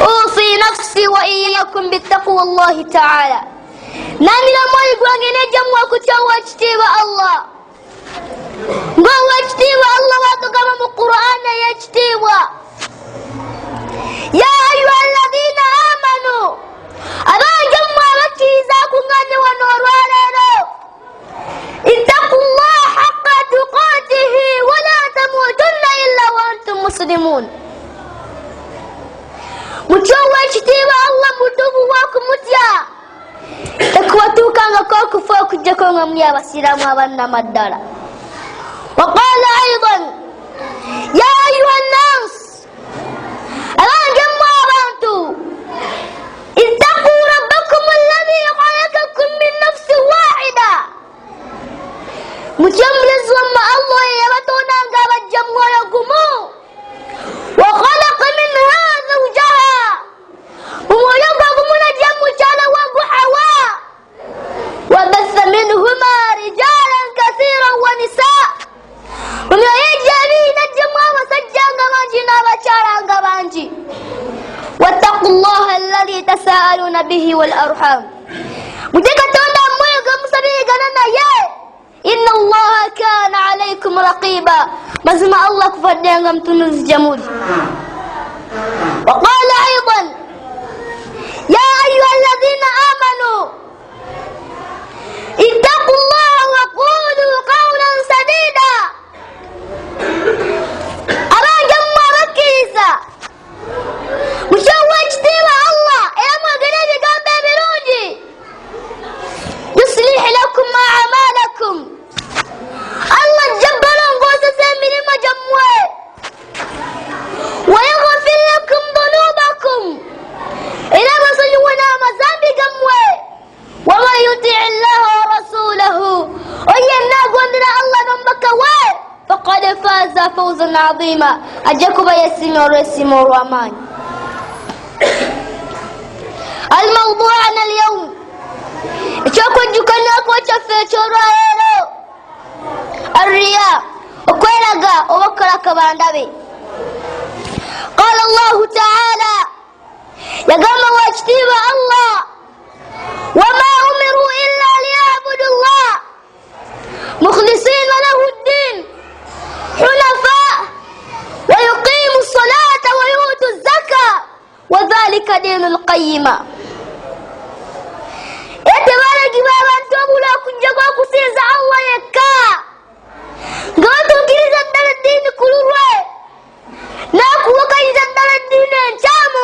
أوصي نفسي وإياكم بالتقوى الله تعالى. نامي لمالك وانجي جمع كتاب واجتيب الله قوة واجتيب الله واتقام القرآن يجتيب. يا أيها الذين آمنوا أبا جمع وكي ذاكم غني ونور وعلينا اتقوا الله حق تقاته ولا تموتن إلا وأنتم مسلمون. متشوى اجتيب الله متوبوا واكم متيا تكوتوكا نكوكو فوق جاكونا ميا وسلام وانا مدالا. وقال أيضا يا أيها الناس ألا جمع وانتو اتقوا ربكم الذي خلقكم من نفس واحدة. مجملز وما الله يبتونا قاب الجمع يقومو وخلق منها زوجها ويبقى من الجمع جالا وحواء وبث منهما رجالا كثيرا ونساء ومن يجري الجمع وسجان غمانجنا وشارا غمانجي. واتقوا الله الذي تساءلون به والأرحام. متكتونا مويقا مصريقنا يا إن الله كان عليكم رقيبا. بسم الله كفردين تنز جمود. وقال أيضا يا أيها الذين آمنوا اتقوا الله وقولوا قولا سديدا. أرى جمع ركيسا مشوى اجتماع الله إما قريب قام بمروجي يصلح لكم أعمالكم. الله جبلون قوسا سامين ما جموه ويغفر لكم ذنوبكم إلى ما صلونا مزامي جموه. وما يطيع الله ورسوله وينا قلنا الله نمبكوه فقد فاز فوزا عظيما. أجاكم يسمع يسمع الرحمن. الموضوع عن اليوم شكو جكناك وشفت شرائره الرياء وكيلغا ووكلك باندبي. قال الله تعالى يقام واجتيب الله وما أمروا إلا ليعبدوا الله مخلصين له الدين حنفاء ويقيموا الصلاة ويؤتوا الزكاة وذلك دين القيمة. يتبارك بابا انتم لا كنجوا كسيز الله يكا قلتوا كيزا دار الدين كل روي ناكو وكيزا دار الدين شامو